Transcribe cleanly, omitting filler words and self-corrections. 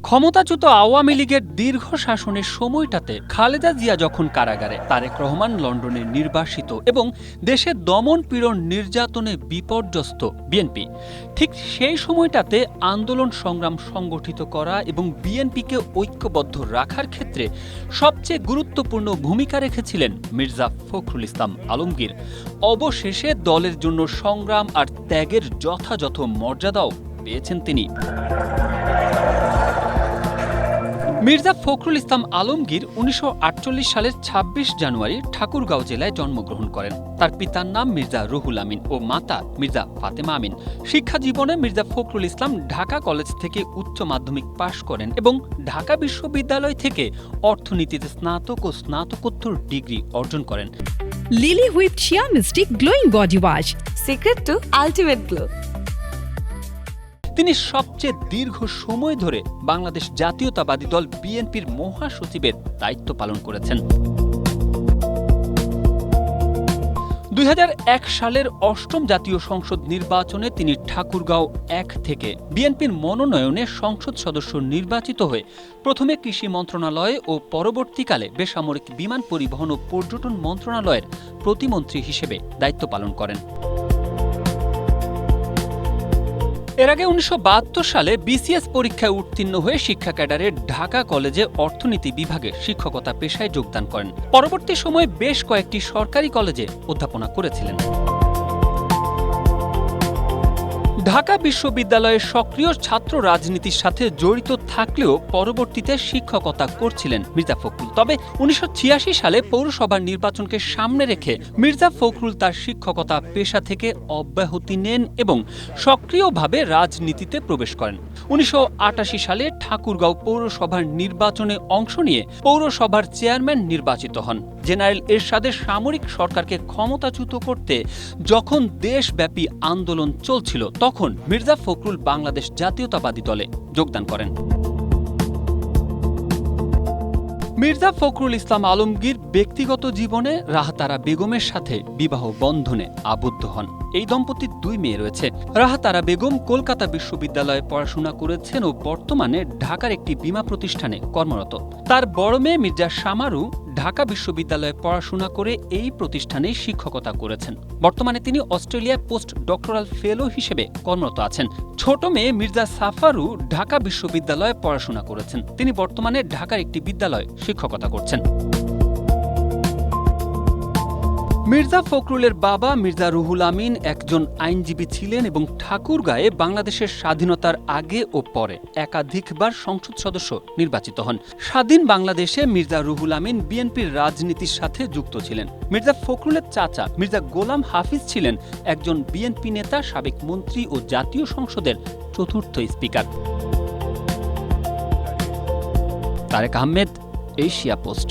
ক্ষমতাচ্যুত আওয়ামী লীগের দীর্ঘ শাসনের সময়টাতে খালেদা জিয়া যখন কারাগারে, তারেক রহমান লন্ডনে নির্বাসিত এবং দেশে দমন পীড়ন নির্যাতনে বিপর্যস্ত বিএনপি, ঠিক সেই সময়টাতে আন্দোলন সংগ্রাম সংগঠিত করা এবং বিএনপিকে ঐক্যবদ্ধ রাখার ক্ষেত্রে সবচেয়ে গুরুত্বপূর্ণ ভূমিকা রেখেছিলেন মির্জা ফখরুল ইসলাম আলমগীর। অবশেষে দলের জন্য সংগ্রাম আর ত্যাগের যথাযথ মর্যাদাও পেয়েছেন তিনি। মির্জা ফখরুল ইসলাম আলমগীর ১৯৪৮ সালের ২৬ জানুয়ারি ঠাকুরগাঁও জেলায় জন্মগ্রহণ করেন। তার পিতার নাম মির্জা রুহুল আমিন ও মাতা মির্জা ফাতেমা আমিন। শিক্ষা জীবনে মির্জা ফখরুল ইসলাম ঢাকা কলেজ থেকে উচ্চ মাধ্যমিক পাশ করেন এবং ঢাকা বিশ্ববিদ্যালয় থেকে অর্থনীতিতে স্নাতক ও স্নাতকোত্তর ডিগ্রি অর্জন করেন। লিলি হুইপ চিয়া মিস্টি glowing body wash, secret two ultimate glow. তিনি সবচেয়ে দীর্ঘ সময় ধরে বাংলাদেশ জাতীয়তাবাদী দল বিএনপির মহাসচিবের দায়িত্ব পালন করেছেন। ২০০১ সালের ৮ম জাতীয় সংসদ নির্বাচনে তিনি ঠাকুরগাঁও ১ থেকে বিএনপির মনোনয়নে সংসদ সদস্য নির্বাচিত হয়ে প্রথমে কৃষি মন্ত্রণালয় ও পরবর্তীকালে বেসামরিক বিমান পরিবহন ও পর্যটন মন্ত্রণালয়ের প্রতিমন্ত্রী হিসেবে দায়িত্ব পালন করেন। এর আগে ১৯৭২ সালে বিসিএস পরীক্ষায় উত্তীর্ণ হয়ে শিক্ষা ক্যাডারে ঢাকা কলেজে অর্থনীতি বিভাগে শিক্ষকতা পেশায় যোগদান করেন। পরবর্তী সময়ে বেশ কয়েকটি সরকারি কলেজে অধ্যাপনা করেছিলেন। ঢাকা বিশ্ববিদ্যালয়ের সক্রিয় ছাত্র রাজনীতির সাথে জড়িত থাকলেও পরবর্তীতে শিক্ষকতা করছিলেন মির্জা ফখরুল। তবে ১৯৮৬ সালে পৌরসভার নির্বাচনকে সামনে রেখে মির্জা ফখরুল তার শিক্ষকতা পেশা থেকে অব্যাহতি নেন এবং সক্রিয়ভাবে রাজনীতিতে প্রবেশ করেন। ১৯৮৮ সালে ঠাকুরগাঁও পৌরসভার নির্বাচনে অংশ নিয়ে পৌরসভার চেয়ারম্যান নির্বাচিত হন। জেনারেল এরশাদের সামরিক সরকারকে ক্ষমতাচ্যুত করতে যখন দেশব্যাপী আন্দোলন চলছিল, তখন মির্জা ফখরুল বাংলাদেশ জাতীয়তাবাদী দলে যোগদান করেন। মির্জা ফখরুল ইসলাম আলমগীর ব্যক্তিগত জীবনে রাহাতারা বেগমের সাথে বিবাহ বন্ধনে আবদ্ধ হন। এই দম্পতির ২ মেয়ে রয়েছে। রাহাতারা বেগম কলকাতা বিশ্ববিদ্যালয়ে পড়াশোনা করেছেন ও বর্তমানে ঢাকার একটি বীমা প্রতিষ্ঠানে কর্মরত। তার বড় মেয়ে মির্জা শামারু ঢাকা বিশ্ববিদ্যালয়ে পড়াশোনা করে এই প্রতিষ্ঠানে শিক্ষকতা করেছেন। বর্তমানে তিনি অস্ট্রেলিয়ায় পোস্ট ডক্টরাল ফেলো হিসেবে কর্মরত আছেন। ছোট মেয়ে মির্জা সাফারু ঢাকা বিশ্ববিদ্যালয়ে পড়াশোনা করেছেন। তিনি বর্তমানে ঢাকার একটি বিদ্যালয়ে শিক্ষকতা করছেন। মির্জা ফখরুলের বাবা মির্জা রুহুল আমিন একজন আইনজীবী ছিলেন এবং ঠাকুরগাঁয়ে বাংলাদেশের স্বাধীনতার আগে ও পরে একাধিকবার সংসদ সদস্য নির্বাচিত হন। স্বাধীন বাংলাদেশে মির্জা রুহুল আমিন বিএনপির রাজনীতির সাথে যুক্ত ছিলেন। মির্জা ফখরুলের চাচা মির্জা গোলাম হাফিজ ছিলেন একজন বিএনপি নেতা, সাবেক মন্ত্রী ও জাতীয় সংসদের ৪র্থ speaker. Tarek Ahmed, Asia post.